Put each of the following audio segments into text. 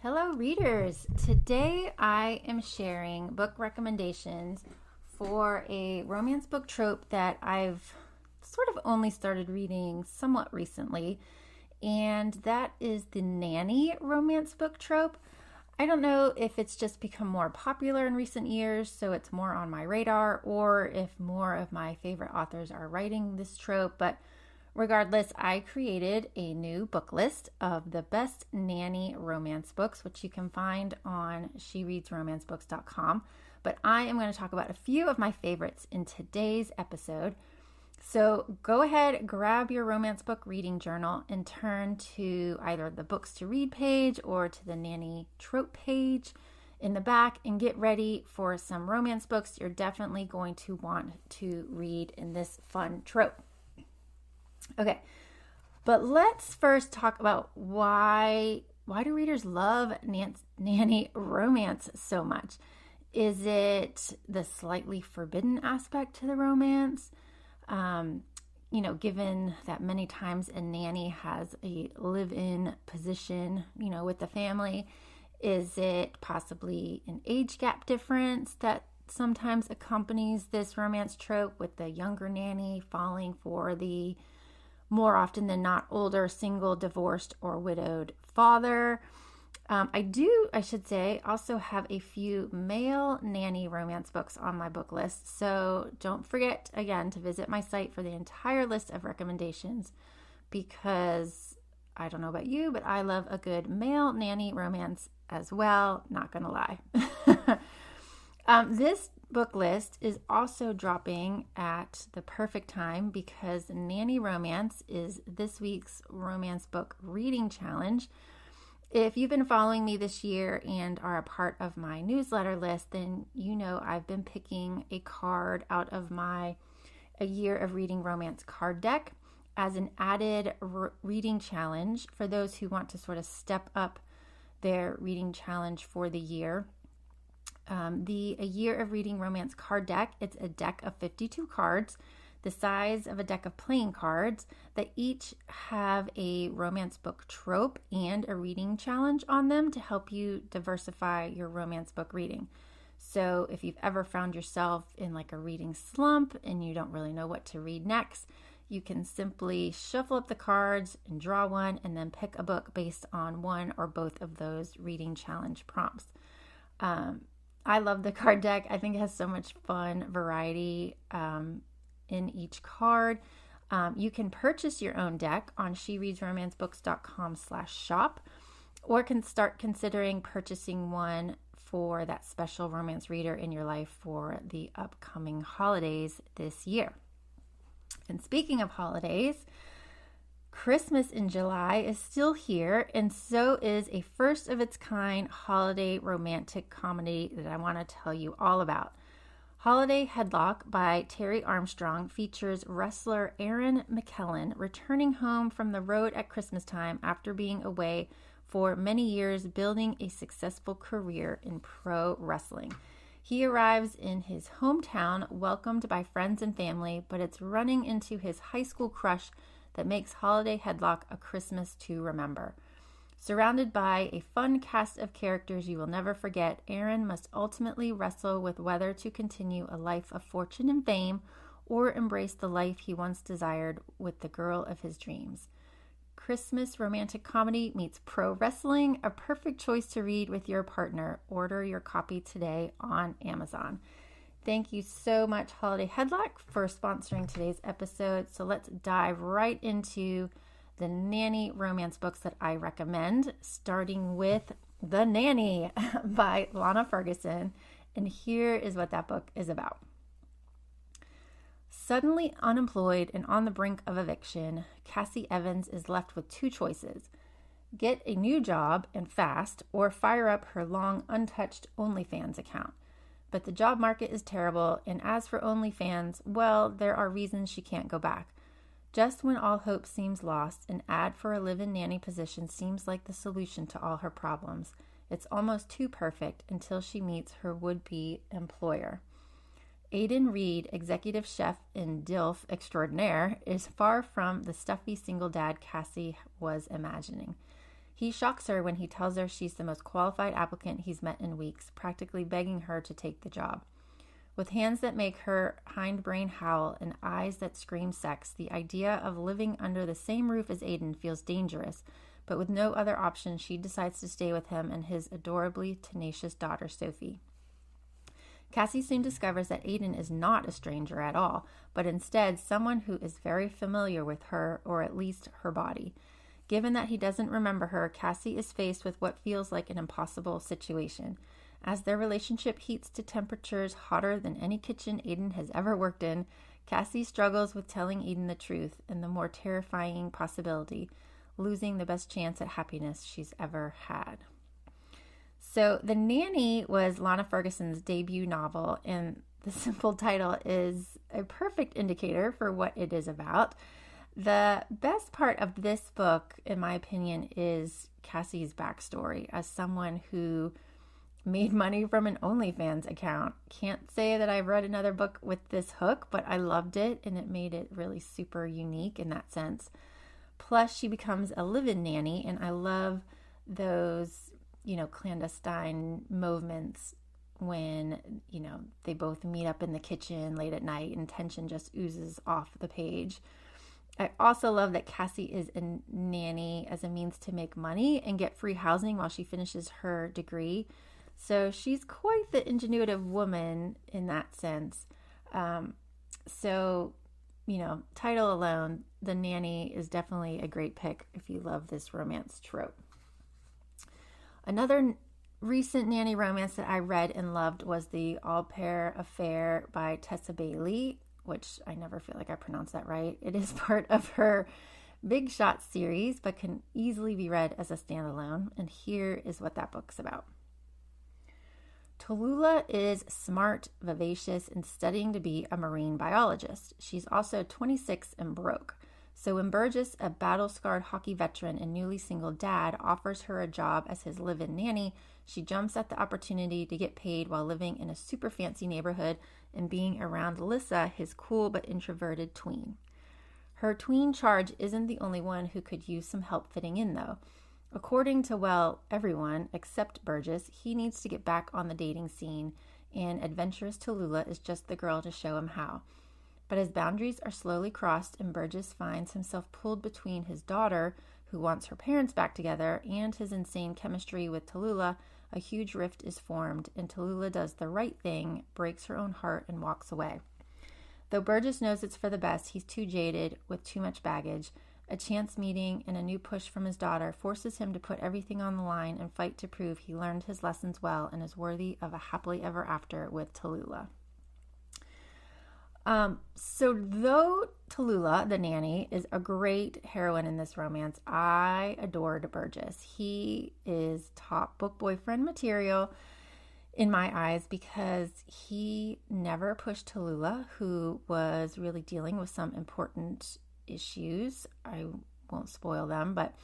Hello, readers. Today I am sharing book recommendations for a romance book trope that I've sort of only started reading somewhat recently, and that is the Nanny romance book trope. I don't know if it's just become more popular in recent years, so it's more on my radar, or if more of my favorite authors are writing this trope, but regardless, I created a new book list of the best nanny romance books, which you can find on shereadsromancebooks.com. But I am going to talk about a few of my favorites in today's episode. So go ahead, grab your romance book reading journal and turn to either the books to read page or to the nanny trope page in the back and get ready for some romance books you're definitely going to want to read in this fun trope. Okay, but let's first talk about why do readers love nanny romance so much? Is it the slightly forbidden aspect to the romance? Given that many times a nanny has a live-in position, with the family, is it possibly an age gap difference that sometimes accompanies this romance trope, with the younger nanny falling for the more often than not older, single, divorced, or widowed father? I should say, also have a few male nanny romance books on my book list. So don't forget, again, to visit my site for the entire list of recommendations, because I don't know about you, but I love a good male nanny romance as well. Not going to lie. This book list is also dropping at the perfect time because Nanny Romance is this week's romance book reading challenge. If you've been following me this year and are a part of my newsletter list, then you know I've been picking a card out of my A Year of Reading Romance card deck as an added reading challenge for those who want to sort of step up their reading challenge for the year. The A Year of Reading Romance card deck, it's a deck of 52 cards, the size of a deck of playing cards, that each have a romance book trope and a reading challenge on them to help you diversify your romance book reading. So if you've ever found yourself in like a reading slump and you don't really know what to read next, you can simply shuffle up the cards and draw one and then pick a book based on one or both of those reading challenge prompts. I love the card deck. I think it has so much fun variety in each card. You can purchase your own deck on shereadsromancebooks.com/shop, or can start considering purchasing one for that special romance reader in your life for the upcoming holidays this year. And speaking of holidays, Christmas in July is still here, and so is a first-of-its-kind holiday romantic comedy that I want to tell you all about. Holiday Headlock by Terry Armstrong features wrestler Aaron McKellen returning home from the road at Christmas time after being away for many years building a successful career in pro wrestling. He arrives in his hometown welcomed by friends and family, but it's running into his high school crush that makes Holiday Headlock a Christmas to remember. Surrounded by a fun cast of characters you will never forget, Aaron must ultimately wrestle with whether to continue a life of fortune and fame or embrace the life he once desired with the girl of his dreams. Christmas romantic comedy meets pro wrestling, a perfect choice to read with your partner. Order your copy today on Amazon. Thank you so much, Holiday Headlock, for sponsoring today's episode. So let's dive right into the nanny romance books that I recommend, starting with The Nanny by Lana Ferguson. And here is what that book is about. Suddenly unemployed and on the brink of eviction, Cassie Evans is left with two choices: get a new job and fast, or fire up her long untouched OnlyFans account. But the job market is terrible, and as for OnlyFans, well, there are reasons she can't go back. Just when all hope seems lost, an ad for a live-in nanny position seems like the solution to all her problems. It's almost too perfect until she meets her would-be employer. Aidan Reed, executive chef and DILF extraordinaire, is far from the stuffy single dad Cassie was imagining. He shocks her when he tells her she's the most qualified applicant he's met in weeks, practically begging her to take the job. With hands that make her hindbrain howl and eyes that scream sex, the idea of living under the same roof as Aiden feels dangerous, but with no other option, she decides to stay with him and his adorably tenacious daughter, Sophie. Cassie soon discovers that Aiden is not a stranger at all, but instead someone who is very familiar with her, or at least her body. Given that he doesn't remember her, Cassie is faced with what feels like an impossible situation. As their relationship heats to temperatures hotter than any kitchen Aiden has ever worked in, Cassie struggles with telling Aiden the truth and the more terrifying possibility, losing the best chance at happiness she's ever had. So, The Nanny was Lana Ferguson's debut novel, and the simple title is a perfect indicator for what it is about. The best part of this book, in my opinion, is Cassie's backstory as someone who made money from an OnlyFans account. Can't say that I've read another book with this hook, but I loved it, and it made it really super unique in that sense. Plus, she becomes a live-in nanny, and I love those, clandestine moments when, they both meet up in the kitchen late at night and tension just oozes off the page. I also love that Cassie is a nanny as a means to make money and get free housing while she finishes her degree. So she's quite the ingenuitive woman in that sense. Title alone, The Nanny is definitely a great pick if you love this romance trope. Another recent nanny romance that I read and loved was The Au Pair Affair by Tessa Bailey, which I never feel like I pronounced that right. It is part of her Big Shot series, but can easily be read as a standalone. And here is what that book's about. Tallulah is smart, vivacious, and studying to be a marine biologist. She's also 26 and broke. So when Burgess, a battle-scarred hockey veteran and newly single dad, offers her a job as his live-in nanny, she jumps at the opportunity to get paid while living in a super fancy neighborhood and being around Alyssa, his cool but introverted tween. Her tween charge isn't the only one who could use some help fitting in, though. According to, everyone except Burgess, he needs to get back on the dating scene, and adventurous Tallulah is just the girl to show him how. But as boundaries are slowly crossed and Burgess finds himself pulled between his daughter, who wants her parents back together, and his insane chemistry with Tallulah, a huge rift is formed, and Tallulah does the right thing, breaks her own heart, and walks away. Though Burgess knows it's for the best, he's too jaded with too much baggage. A chance meeting and a new push from his daughter forces him to put everything on the line and fight to prove he learned his lessons well and is worthy of a happily ever after with Tallulah. So though Tallulah, the nanny, is a great heroine in this romance, I adored Burgess. He is top book boyfriend material in my eyes because he never pushed Tallulah, who was really dealing with some important issues. I won't spoil them, but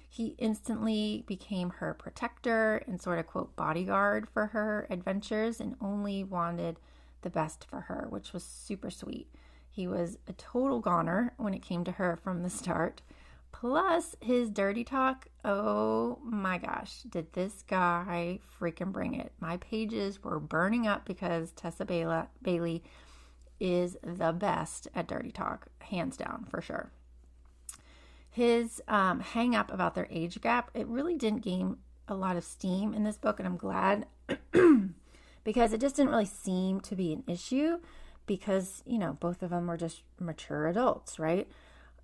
he instantly became her protector and sort of, quote, bodyguard for her adventures and only wanted the best for her, which was super sweet. He was a total goner when it came to her from the start. Plus, his dirty talk, oh my gosh, did this guy freaking bring it. My pages were burning up because Tessa Bailey is the best at dirty talk, hands down, for sure. His hang up about their age gap, it really didn't gain a lot of steam in this book, and I'm glad because it just didn't really seem to be an issue because, both of them were just mature adults, right?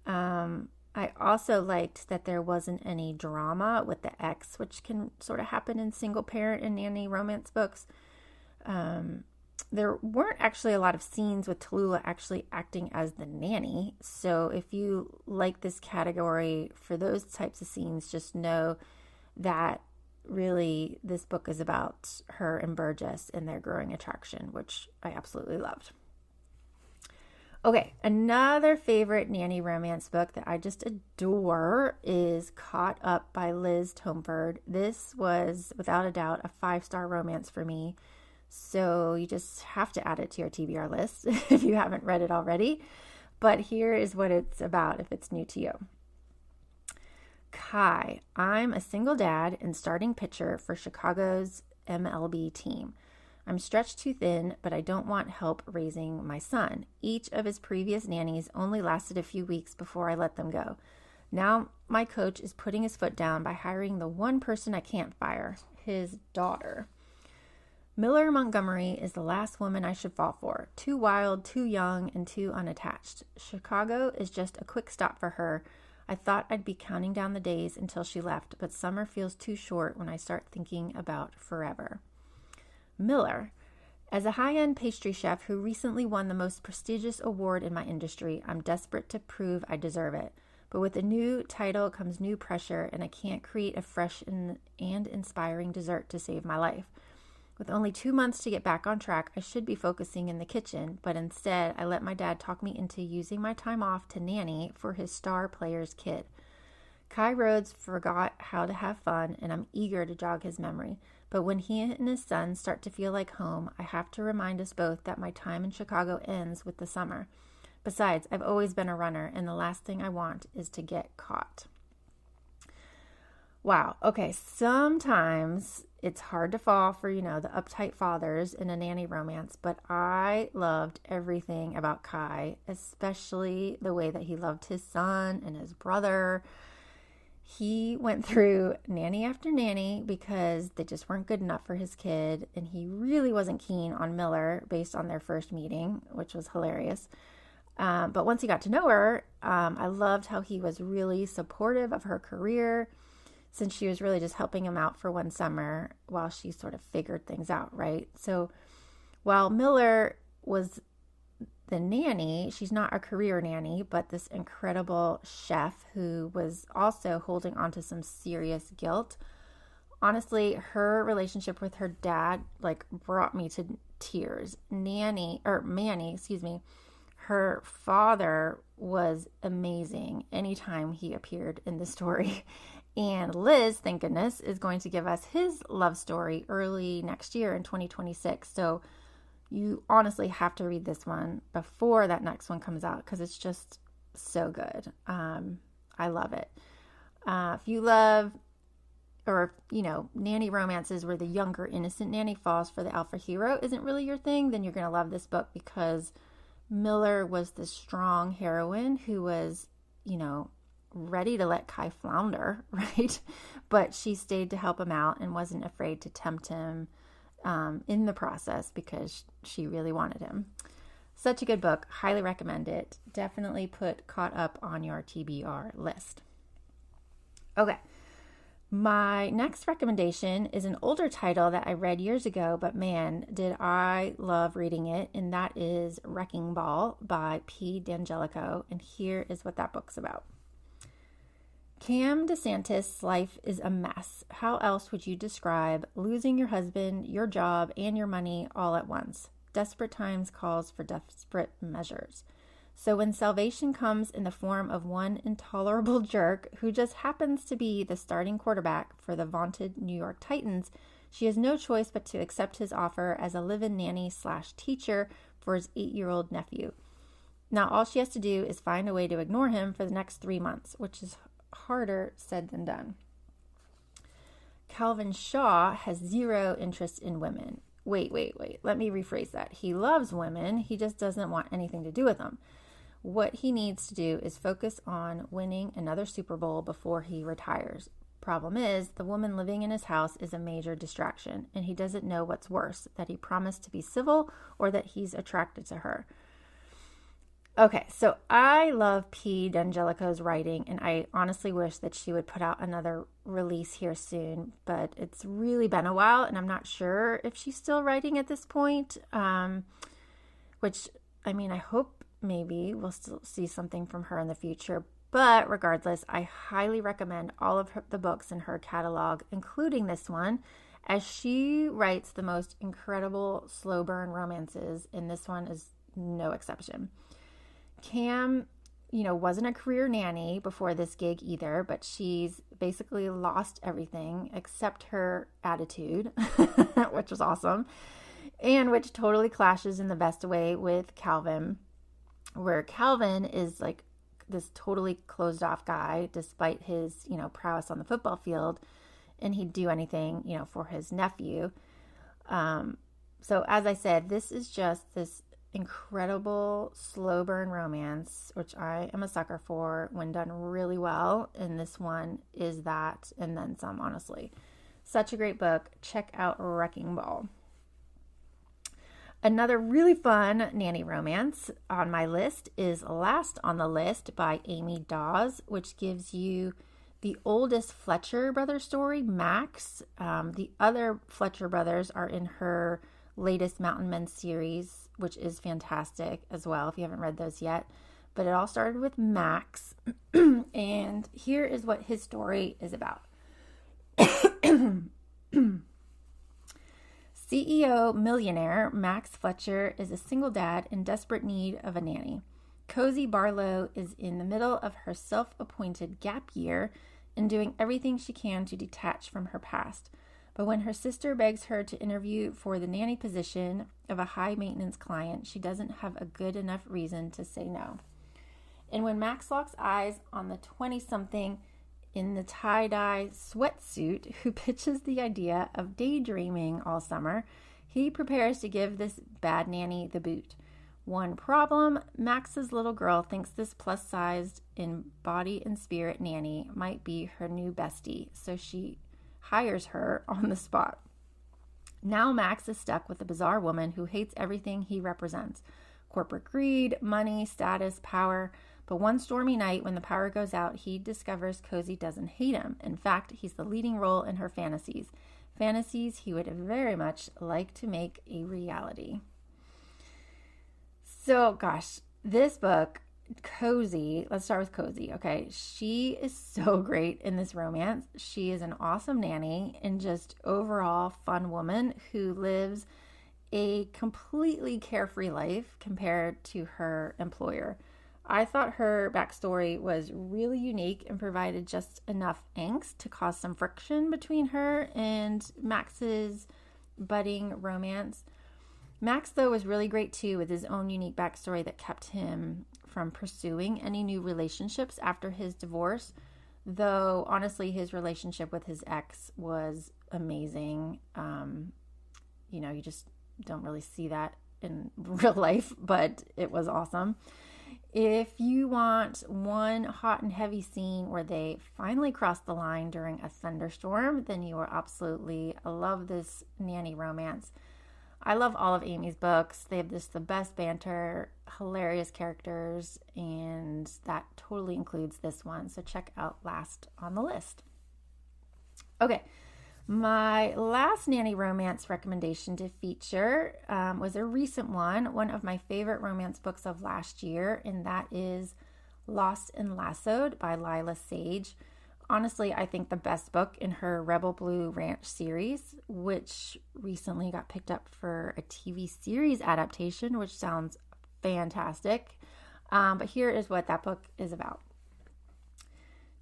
I also liked that there wasn't any drama with the ex, which can sort of happen in single parent and nanny romance books. There weren't actually a lot of scenes with Tallulah actually acting as the nanny. So if you like this category for those types of scenes, just know that really this book is about her and Burgess and their growing attraction, which I absolutely loved. Okay, another favorite nanny romance book that I just adore is Caught Up by Liz Tomford. This was, without a doubt, a 5-star romance for me. So you just have to add it to your TBR list if you haven't read it already. But here is what it's about if it's new to you. Kai, I'm a single dad and starting pitcher for Chicago's MLB team. I'm stretched too thin, but I don't want help raising my son. Each of his previous nannies only lasted a few weeks before I let them go. Now my coach is putting his foot down by hiring the one person I can't fire, his daughter. Miller Montgomery is the last woman I should fall for. Too wild, too young, and too unattached. Chicago is just a quick stop for her. I thought I'd be counting down the days until she left, but summer feels too short when I start thinking about forever. Miller. As a high-end pastry chef who recently won the most prestigious award in my industry, I'm desperate to prove I deserve it. But with a new title comes new pressure, and I can't create a fresh and inspiring dessert to save my life. With only 2 months to get back on track, I should be focusing in the kitchen, but instead I let my dad talk me into using my time off to nanny for his star player's kid. Kai Rhodes forgot how to have fun, and I'm eager to jog his memory. But when he and his son start to feel like home, I have to remind us both that my time in Chicago ends with the summer. Besides, I've always been a runner, and the last thing I want is to get caught. Wow. Okay. Sometimes it's hard to fall for, the uptight fathers in a nanny romance, but I loved everything about Kai, especially the way that he loved his son and his brother. He went through nanny after nanny because they just weren't good enough for his kid, and he really wasn't keen on Miller based on their first meeting, which was hilarious. But once he got to know her, I loved how he was really supportive of her career, since she was really just helping him out for one summer while she sort of figured things out, right? So while Miller was the nanny, she's not a career nanny, but this incredible chef who was also holding on to some serious guilt. Honestly, her relationship with her dad brought me to tears. Manny, her father was amazing anytime he appeared in the story. And Liz, thank goodness, is going to give us his love story early next year in 2026. So you honestly have to read this one before that next one comes out because it's just so good. I love it. If you love, nanny romances where the younger, innocent nanny falls for the alpha hero isn't really your thing, then you're going to love this book because Miller was the strong heroine who was, ready to let Kai flounder, right? But she stayed to help him out and wasn't afraid to tempt him in the process because she really wanted him. Such a good book. Highly recommend it. Definitely put Caught Up on your TBR list. Okay. My next recommendation is an older title that I read years ago, but man, did I love reading it, and that is Wrecking Ball by P. D'Angelico, and here is what that book's about. Cam DeSantis' life is a mess. How else would you describe losing your husband, your job, and your money all at once? Desperate times calls for desperate measures. So when salvation comes in the form of one intolerable jerk who just happens to be the starting quarterback for the vaunted New York Titans, she has no choice but to accept his offer as a live-in nanny/teacher for his 8-year-old nephew. Now all she has to do is find a way to ignore him for the next 3 months, which is harder said than done. Calvin Shaw has zero interest in women. Wait. Let me rephrase that. He loves women. He just doesn't want anything to do with them. What he needs to do is focus on winning another Super Bowl before he retires. Problem is, the woman living in his house is a major distraction, and he doesn't know what's worse, that he promised to be civil or that he's attracted to her. Okay, so I love P. D'Angelico's writing, and I honestly wish that she would put out another release here soon, but it's really been a while, and I'm not sure if she's still writing at this point, I hope maybe we'll still see something from her in the future, but regardless, I highly recommend all of the books in her catalog, including this one, as she writes the most incredible slow burn romances, and this one is no exception. Cam, wasn't a career nanny before this gig either, but she's basically lost everything except her attitude, which was awesome, and which totally clashes in the best way with Calvin, where Calvin is this totally closed off guy, despite his, prowess on the football field, and he'd do anything, for his nephew. So as I said, this is just this incredible slow burn romance, which I am a sucker for when done really well. And this one is that and then some, honestly. Such a great book. Check out Wrecking Ball. Another really fun nanny romance on my list is Last on the List by Amy Dawes, which gives you the oldest Fletcher brothers story, Max. The other Fletcher brothers are in her latest Mountain Men series, which is fantastic as well if you haven't read those yet. But it all started with Max, and here is what his story is about. CEO millionaire Max Fletcher is a single dad in desperate need of a nanny. Cozy Barlow is in the middle of her self-appointed gap year and doing everything she can to detach from her past. But when her sister begs her to interview for the nanny position of a high-maintenance client, she doesn't have a good enough reason to say no. And when Max locks eyes on the 20-something in the tie-dye sweatsuit who pitches the idea of daydreaming all summer, he prepares to give this bad nanny the boot. One problem, Max's little girl thinks this plus-sized in body and spirit nanny might be her new bestie, so she hires her on the spot. Now Max is stuck with a bizarre woman who hates everything he represents. Corporate greed, money, status, power. But one stormy night when the power goes out, he discovers Cozy doesn't hate him. In fact, he's the leading role in her fantasies. Fantasies he would very much like to make a reality. So, gosh, this book, Cozy, let's start with Cozy, okay? She is so great in this romance. She is an awesome nanny and just overall fun woman who lives a completely carefree life compared to her employer. I thought her backstory was really unique and provided just enough angst to cause some friction between her and Max's budding romance. Max, though, was really great too, with his own unique backstory that kept him from pursuing any new relationships after his divorce, though honestly his relationship with his ex was amazing. You just don't really see that in real life, but it was awesome. If you want one hot and heavy scene where they finally cross the line during a thunderstorm, then you will absolutely love this nanny romance. I love all of Amy's books. They have the best banter, hilarious characters, and that totally includes this one. So check out Last on the List. Okay, my last nanny romance recommendation to feature was a recent one of my favorite romance books of last year, and that is Lost and Lassoed by Lila Sage. Honestly, I think the best book in her Rebel Blue Ranch series, which recently got picked up for a TV series adaptation, which sounds fantastic. But here is what that book is about.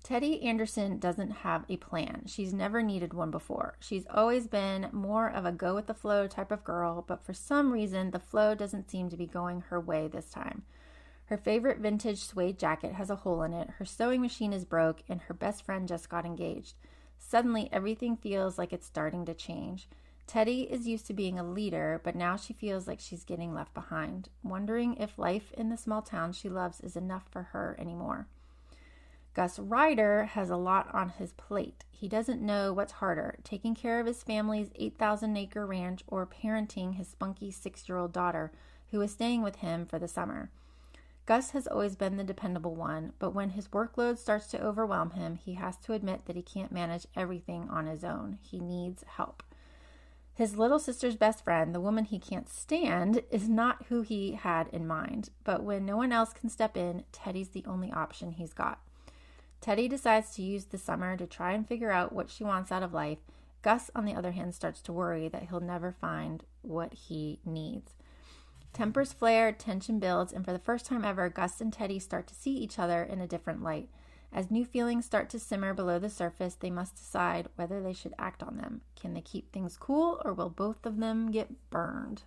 Teddy Anderson doesn't have a plan. She's never needed one before. She's always been more of a go-with-the-flow type of girl, but for some reason, the flow doesn't seem to be going her way this time. Her favorite vintage suede jacket has a hole in it, her sewing machine is broke, and her best friend just got engaged. Suddenly, everything feels like it's starting to change. Teddy is used to being a leader, but now she feels like she's getting left behind, wondering if life in the small town she loves is enough for her anymore. Gus Ryder has a lot on his plate. He doesn't know what's harder, taking care of his family's 8,000-acre ranch or parenting his spunky 6-year-old daughter, who is staying with him for the summer. Gus has always been the dependable one, but when his workload starts to overwhelm him, he has to admit that he can't manage everything on his own. He needs help. His little sister's best friend, the woman he can't stand, is not who he had in mind. But when no one else can step in, Teddy's the only option he's got. Teddy decides to use the summer to try and figure out what she wants out of life. Gus, on the other hand, starts to worry that he'll never find what he needs. Tempers flare, tension builds, and for the first time ever, Gus and Teddy start to see each other in a different light. As new feelings start to simmer below the surface, they must decide whether they should act on them. Can they keep things cool, or will both of them get burned?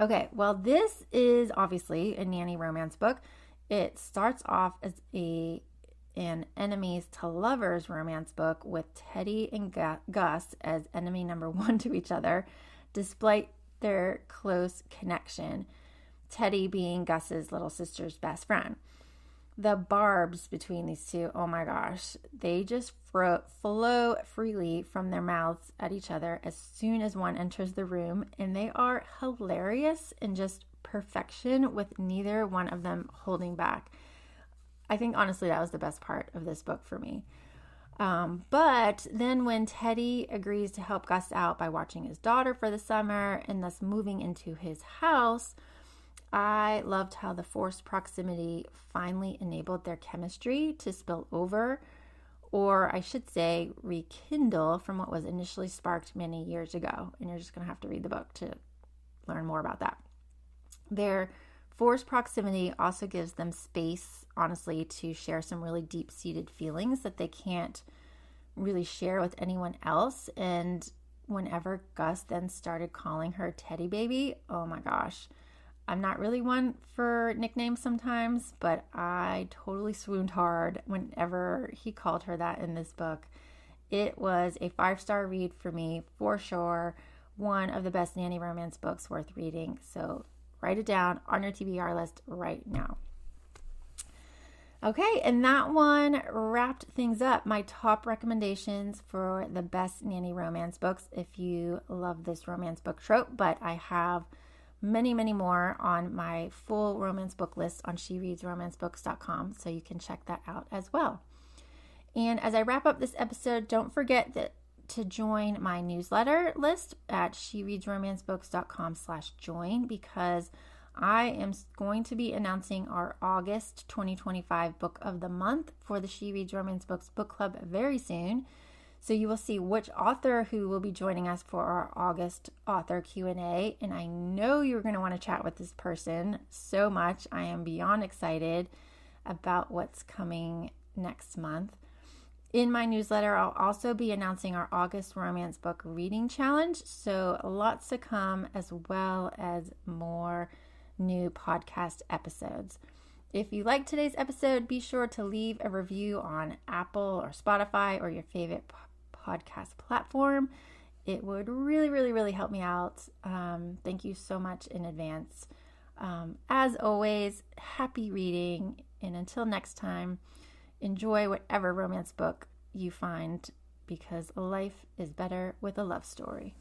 Okay, well, this is obviously a nanny romance book. It starts off as an enemies to lovers romance book with Teddy and Gus as enemy number one to each other, despite their close connection. Teddy being Gus's little sister's best friend. The barbs between these two, oh my gosh, they just flow freely from their mouths at each other as soon as one enters the room, and they are hilarious and just perfection with neither one of them holding back. I think honestly that was the best part of this book for me. But then when Teddy agrees to help Gus out by watching his daughter for the summer and thus moving into his house, I loved how the forced proximity finally enabled their chemistry to spill over, or I should say rekindle, from what was initially sparked many years ago. And you're just going to have to read the book to learn more about that. Their forced proximity also gives them space, honestly, to share some really deep-seated feelings that they can't really share with anyone else. And whenever Gus then started calling her Teddy Baby, oh my gosh, I'm not really one for nicknames sometimes, but I totally swooned hard whenever he called her that in this book. It was a 5-star read for me, for sure. One of the best Nanny romance books worth reading. So write it down on your TBR list right now. Okay, and that one wrapped things up. My top recommendations for the best Nanny romance books if you love this romance book trope, but I have many, many more on my full romance book list on shereadsromancebooks.com, so you can check that out as well. And as I wrap up this episode, don't forget to join my newsletter list at shereadsromancebooks.com/join, because I am going to be announcing our August 2025 book of the month for the She Reads Romance Books book club very soon. So you will see which author who will be joining us for our August author Q&A. And I know you're going to want to chat with this person so much. I am beyond excited about what's coming next month. In my newsletter, I'll also be announcing our August romance book reading challenge. So lots to come, as well as more new podcast episodes. If you liked today's episode, be sure to leave a review on Apple or Spotify or your favorite podcast platform. It would really, really, really help me out. Thank you so much in advance. As always, happy reading. And until next time, enjoy whatever romance book you find, because life is better with a love story.